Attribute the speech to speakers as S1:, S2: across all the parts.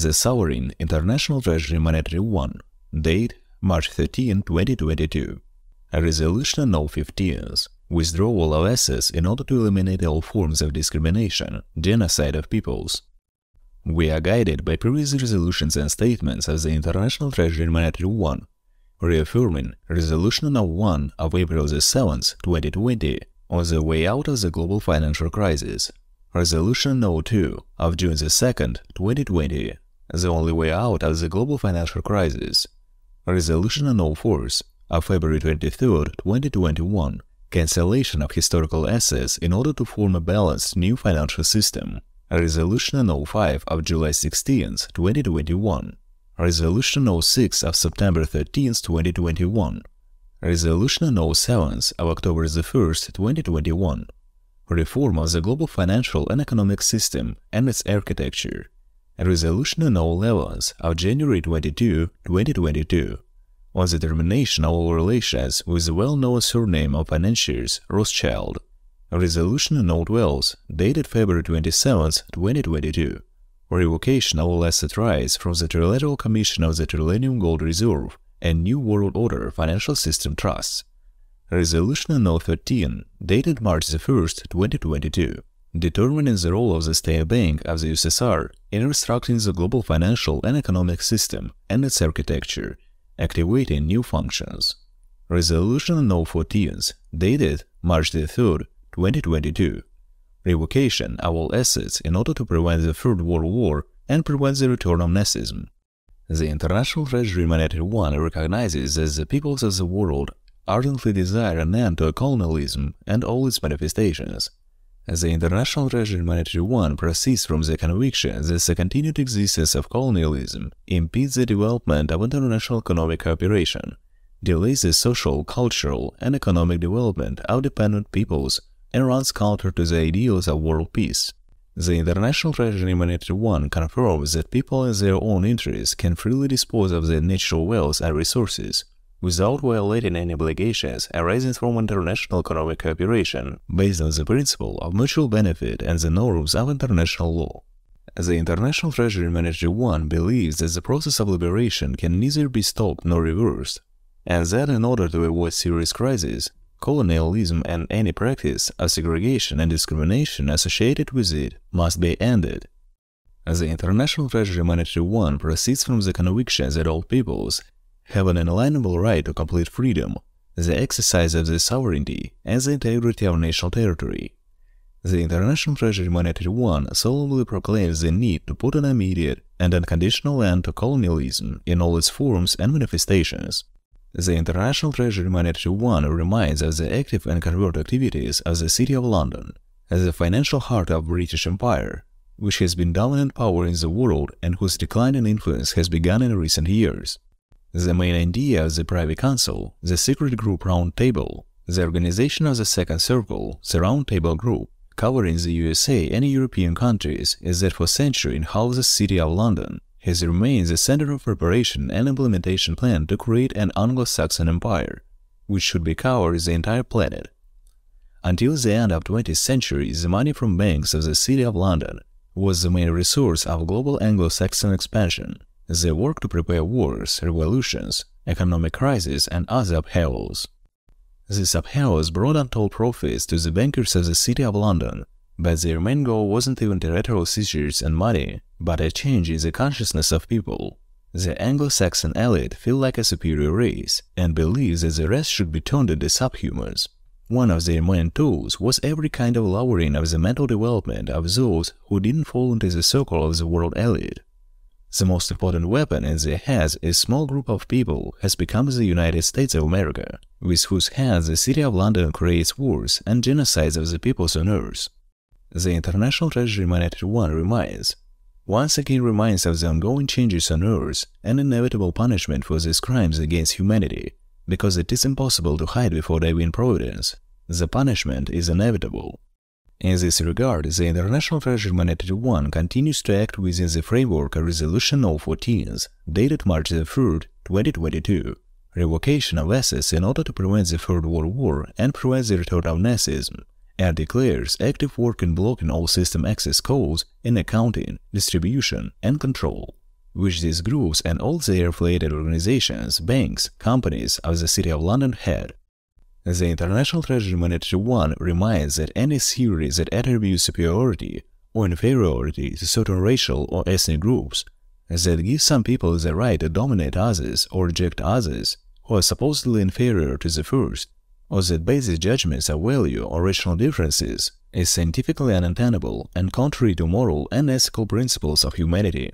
S1: The Sovereign International Treasury Monetary 1. Date March 13, 2022. Resolution No. 15. Withdrawal of assets in order to eliminate all forms of discrimination, genocide of peoples. We are guided by previous resolutions and statements of the International Treasury Monetary 1, reaffirming Resolution No. 1 of April 7, 2020 on the way out of the global financial crisis, Resolution No. 2 of June 2, 2020, the only way out of the global financial crisis, Resolution No. 4 of February 23, 2021, cancellation of historical assets in order to form a balanced new financial system, Resolution No. 5 of July 16, 2021, Resolution No. 6 of September 13, 2021, Resolution No. 7 of October 1, 2021, reform of the global financial and economic system and its architecture, Resolution No. 11 of January 22, 2022, on the termination of all relations with the well-known surname of financiers Rothschild, Resolution No. 12 dated February 27, 2022, revocation of all asset rights from the Trilateral Commission of the Trillium Gold Reserve and New World Order Financial System Trusts, Resolution No. 13 dated March 1, 2022, determining the role of the State Bank of the USSR in restructuring the global financial and economic system and its architecture, activating new functions, Resolution No. 14 dated March 3, 2022, revocation of all assets in order to prevent the Third World War and prevent the return of Nazism. The International Treasury Monetary 1 recognizes that the peoples of the world ardently desire an end to colonialism and all its manifestations. The International Treasury Monetary 1 proceeds from the conviction that the continued existence of colonialism impedes the development of international economic cooperation, delays the social, cultural, and economic development of dependent peoples, and runs counter to the ideals of world peace. The International Treasury Monetary 1 confirms that people in their own interests can freely dispose of their natural wealth and resources, without violating any obligations arising from international economic cooperation based on the principle of mutual benefit and the norms of international law. The International Treasury Monetary 1 believes that the process of liberation can neither be stopped nor reversed, and that in order to avoid serious crises, colonialism and any practice of segregation and discrimination associated with it must be ended. The International Treasury Monetary 1 proceeds from the conviction that all peoples have an inalienable right to complete freedom, the exercise of their sovereignty, and the integrity of national territory. The International Treasury Monetary 1 solemnly proclaims the need to put an immediate and unconditional end to colonialism in all its forms and manifestations. The International Treasury Monetary 1 reminds of the active and covert activities of the City of London, as the financial heart of British Empire, which has been dominant power in the world and whose decline in influence has begun in recent years. The main idea of the Privy Council, the Secret Group Round Table, the organization of the Second Circle, the Round Table Group, covering the USA and European countries, is that for centuries in how the City of London has remained the center of preparation and implementation plan to create an Anglo-Saxon empire, which should cover the entire planet. Until the end of the 20th century, the money from banks of the City of London was the main resource of global Anglo-Saxon expansion. They worked to prepare wars, revolutions, economic crises, and other upheavals. These upheavals brought untold profits to the bankers of the City of London, but their main goal wasn't even territorial seizures and money, but a change in the consciousness of people. The Anglo-Saxon elite feel like a superior race and believes that the rest should be turned into subhumans. One of their main tools was every kind of lowering of the mental development of those who didn't fall into the circle of the world elite. The most important weapon in their hands is a small group of people has become the United States of America, with whose hands the City of London creates wars and genocides of the peoples on earth. The International Treasury Monetary 1 once again reminds of the ongoing changes on earth and inevitable punishment for these crimes against humanity, because it is impossible to hide before divine providence. The punishment is inevitable. In this regard, the International Treasury Monetary 1 continues to act within the framework of Resolution No. 14, dated March 3, 2022, revocation of assets in order to prevent the Third World War and prevent the return of Nazism, and declares active work in blocking all system access codes in accounting, distribution, and control. which these groups and all their affiliated organizations, banks, companies of the City of London had. The International Treasury Monetary One reminds that any theory that attributes superiority or inferiority to certain racial or ethnic groups, that gives some people the right to dominate others or reject others who are supposedly inferior to the first, or that bases judgments of value or racial differences, is scientifically untenable and contrary to moral and ethical principles of humanity.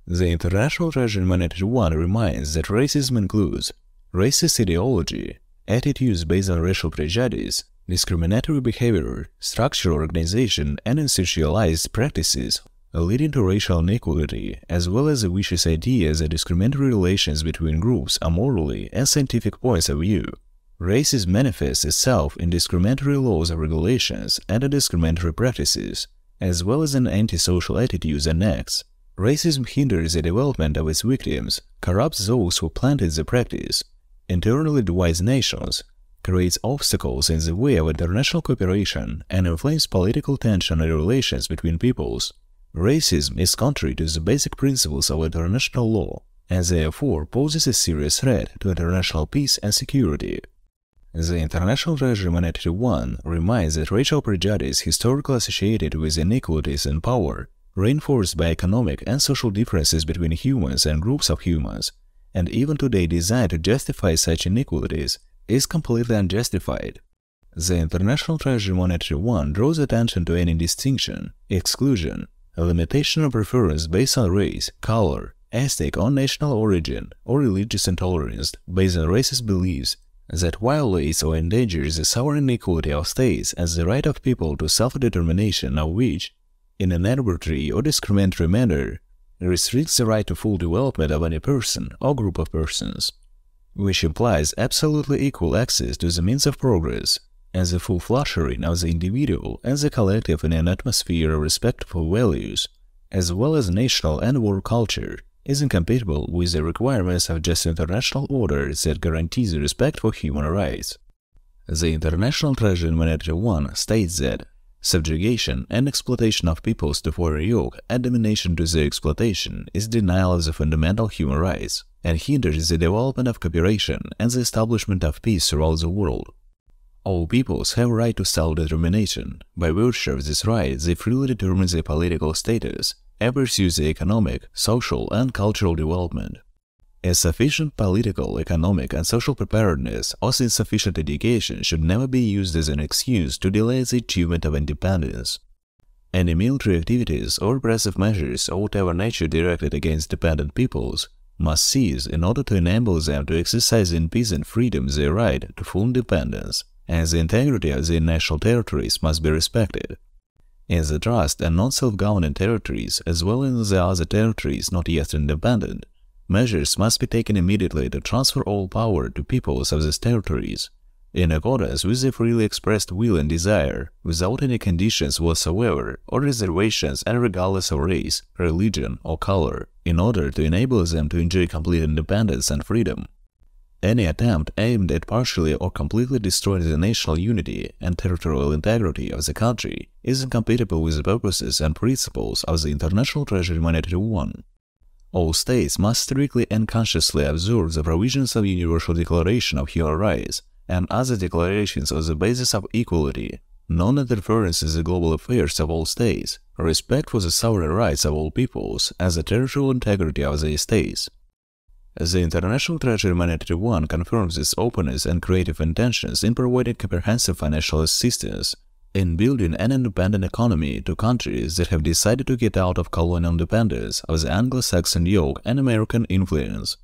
S1: The International Treasury Monetary One reminds that racism includes racist ideology, attitudes based on racial prejudice, discriminatory behavior, structural organization, and institutionalized practices leading to racial inequality, as well as the vicious idea that discriminatory relations between groups are morally and scientific points of view. Racism manifests itself in discriminatory laws and regulations and in discriminatory practices, as well as in antisocial attitudes and acts. Racism hinders the development of its victims, corrupts those who planted the practice, internally divides nations, creates obstacles in the way of international cooperation, and inflames political tension and relations between peoples. Racism is contrary to the basic principles of international law, and therefore poses a serious threat to international peace and security. The International Treasury Monetary One reminds that racial prejudice historically associated with inequalities in power, reinforced by economic and social differences between humans and groups of humans, and even today designed to justify such inequalities, is completely unjustified. The International Treasury Monetary One draws attention to any distinction, exclusion, a limitation or preference based on race, color, ethnic or national origin, or religious intolerance based on racist beliefs that violates or endangers the sovereign equality of states as the right of people to self-determination of which, in an arbitrary or discriminatory manner, restricts the right to full development of any person or group of persons, which implies absolutely equal access to the means of progress, and the full flourishing of the individual and the collective in an atmosphere of respectful values, as well as national and world culture, is incompatible with the requirements of just international order that guarantees the respect for human rights. The International Treasury Monetary One states that subjugation and exploitation of peoples to foreign yoke and domination to their exploitation is denial of the fundamental human rights and hinders the development of cooperation and the establishment of peace throughout the world. All peoples have a right to self-determination. By virtue of this right, they freely determine their political status and pursue their economic, social, and cultural development. Insufficient political, economic, and social preparedness or insufficient education should never be used as an excuse to delay the achievement of independence. Any military activities or repressive measures of whatever nature directed against dependent peoples must cease in order to enable them to exercise in peace and freedom their right to full independence, and the integrity of their national territories must be respected. In the trust and non-self-governing territories, as well as in the other territories not yet independent, measures must be taken immediately to transfer all power to peoples of these territories, in accordance with their freely expressed will and desire, without any conditions whatsoever or reservations and regardless of race, religion, or color, in order to enable them to enjoy complete independence and freedom. Any attempt aimed at partially or completely destroying the national unity and territorial integrity of the country is incompatible with the purposes and principles of the International Treasury Monetary One. All states must strictly and consciously observe the provisions of the Universal Declaration of Human Rights and other declarations on the basis of equality, non-interference in the global affairs of all states, respect for the sovereign rights of all peoples, and the territorial integrity of their states. The International Treasury Monetary One confirms its openness and creative intentions in providing comprehensive financial assistance in building an independent economy to countries that have decided to get out of colonial independence of the Anglo-Saxon yoke and American influence.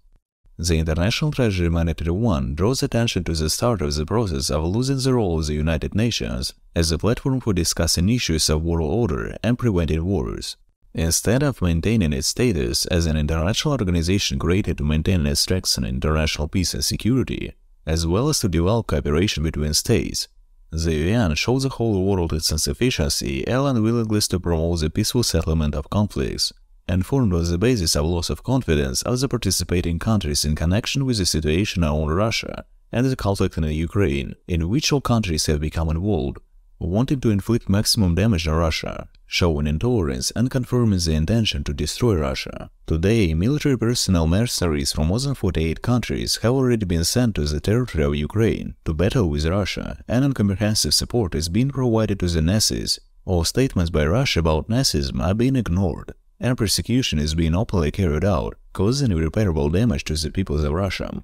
S1: The International Treasury Monetary One draws attention to the start of the process of losing the role of the United Nations as a platform for discussing issues of world order and preventing wars. Instead of maintaining its status as an international organization created to maintain and strengthen international peace and security, as well as to develop cooperation between states, the UN shows the whole world its insufficiency and unwillingness to promote the peaceful settlement of conflicts, and formed on the basis of loss of confidence of the participating countries in connection with the situation around Russia and the conflict in Ukraine, in which all countries have become involved, wanting to inflict maximum damage on Russia, showing intolerance and confirming the intention to destroy Russia. Today, military personnel mercenaries from more than 48 countries have already been sent to the territory of Ukraine to battle with Russia, and comprehensive support is being provided to the Nazis. All statements by Russia about Nazism are being ignored, and persecution is being openly carried out, causing irreparable damage to the peoples of Russia.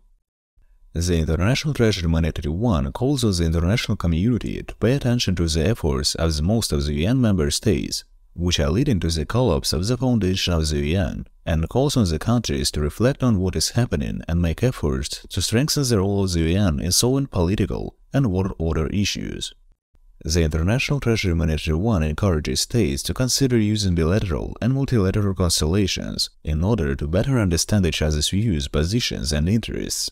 S1: The International Treasury Monetary One calls on the international community to pay attention to the efforts of most of the UN member states, which are leading to the collapse of the foundation of the UN, and calls on the countries to reflect on what is happening and make efforts to strengthen the role of the UN in solving political and world order issues. The International Treasury Monetary One encourages states to consider using bilateral and multilateral constellations in order to better understand each other's views, positions, and interests.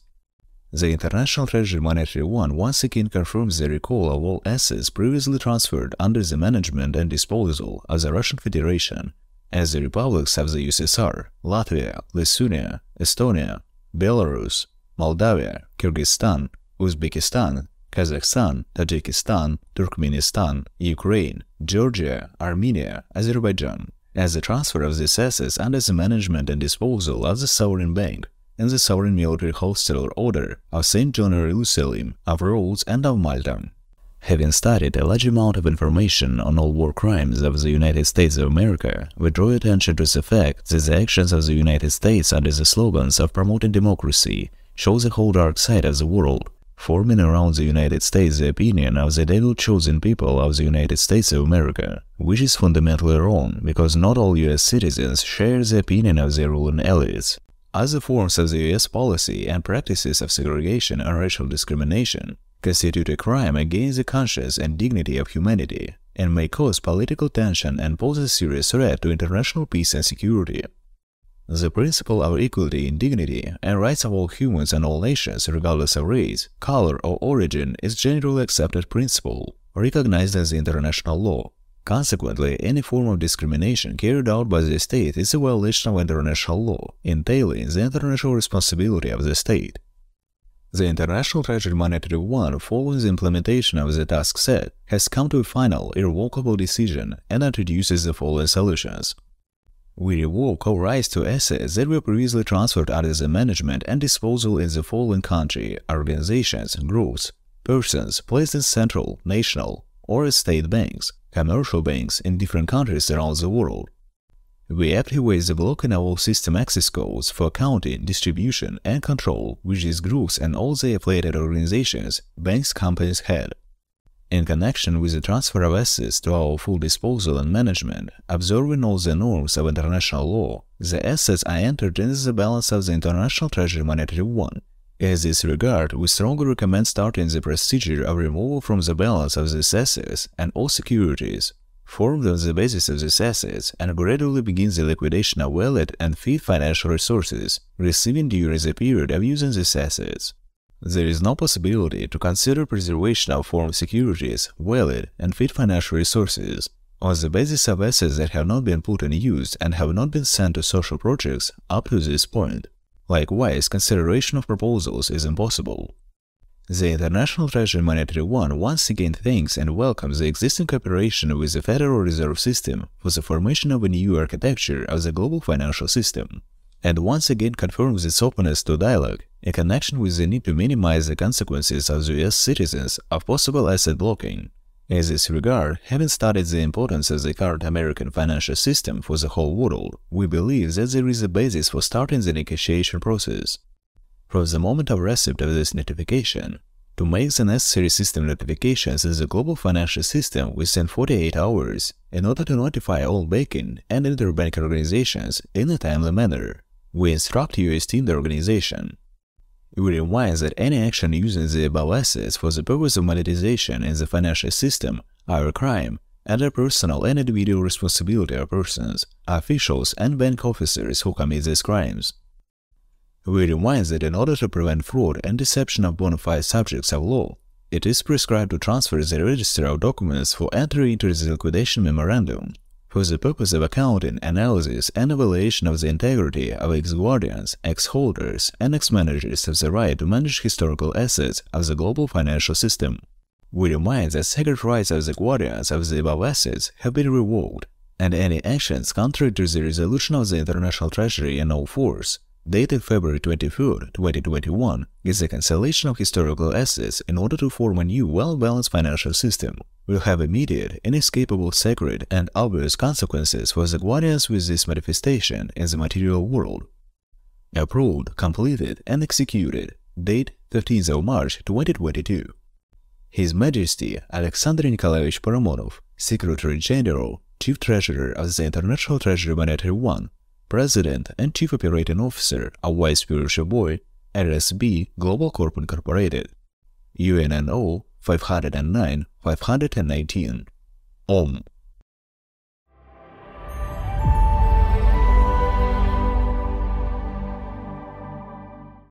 S1: The International Treasury Monetary One once again confirms the recall of all assets previously transferred under the management and disposal of the Russian Federation, as the republics of the USSR, Latvia, Lithuania, Estonia, Belarus, Moldavia, Kyrgyzstan, Uzbekistan, Kazakhstan, Tajikistan, Turkmenistan, Ukraine, Georgia, Armenia, Azerbaijan, as the transfer of these assets under the management and disposal of the Sovereign Bank and the Sovereign Military Hospital Order of St. John Jerusalem, of Rhodes, and of Malta. Having studied a large amount of information on all war crimes of the United States of America, we draw attention to the fact that the actions of the United States under the slogans of promoting democracy show the whole dark side of the world, forming around the United States the opinion of the devil-chosen people of the United States of America, which is fundamentally wrong because not all US citizens share the opinion of their ruling elites. Other forms of the US policy and practices of segregation and racial discrimination constitute a crime against the conscience and dignity of humanity and may cause political tension and pose a serious threat to international peace and security. The principle of equality in dignity and rights of all humans and all nations regardless of race, color, or origin is generally accepted principle, recognized as the international law. Consequently, any form of discrimination carried out by the state is a violation of international law, entailing the international responsibility of the state. The International Treasury Monetary One, following the implementation of the task set, has come to a final, irrevocable decision and introduces the following solutions. We revoke all rights to assets that were previously transferred under the management and disposal in the following country, organizations, groups, persons placed in central, national, or state banks, commercial banks in different countries around the world. We activate the blocking of all system access codes for accounting, distribution, and control which these groups and all the affiliated organizations, banks, companies had. In connection with the transfer of assets to our full disposal and management, observing all the norms of international law, the assets are entered into the balance of the International Treasury Monetary One. In this regard, we strongly recommend starting the procedure of removal from the balance of these assets and all securities formed on the basis of these assets and gradually begin the liquidation of valid and fit financial resources receiving during the period of using these assets. There is no possibility to consider preservation of formed securities, valid and fit financial resources on the basis of assets that have not been put in use and have not been sent to social projects up to this point. Likewise, consideration of proposals is impossible. The International Treasury Monetary One once again thanks and welcomes the existing cooperation with the Federal Reserve System for the formation of a new architecture of the global financial system, and once again confirms its openness to dialogue in connection with the need to minimize the consequences of the US citizens of possible asset blocking. In this regard, having studied the importance of the current American financial system for the whole world, we believe that there is a basis for starting the negotiation process. From the moment of receipt of this notification, to make the necessary system notifications in the global financial system within 48 hours in order to notify all banking and interbank organizations in a timely manner, we instruct you to esteem the organization. We remind that any action using the above assets for the purpose of monetization in the financial system are a crime under personal and individual responsibility of persons, officials, and bank officers who commit these crimes. We remind that in order to prevent fraud and deception of bona fide subjects of law, it is prescribed to transfer the register of documents for entry into the liquidation memorandum for the purpose of accounting, analysis, and evaluation of the integrity of ex-guardians, ex-holders, and ex-managers of the right to manage historical assets of the global financial system. We remind that sacred rights of the guardians of the above assets have been revoked, and any actions contrary to the resolution of the International Treasury and all force, dated February 23, 2021, is the cancellation of historical assets in order to form a new well-balanced financial system, will have immediate, inescapable, sacred, and obvious consequences for the guardians with this manifestation in the material world. Approved, completed, and executed. Date 15th of March 2022. His Majesty Alexander Nikolaevich Paramonov, Secretary General, Chief Treasurer of the International Treasury Monetary One, President and Chief Operating Officer of Vice Spiritual Board, RSB Global Corp Incorporated. UNNO 509-519. Om.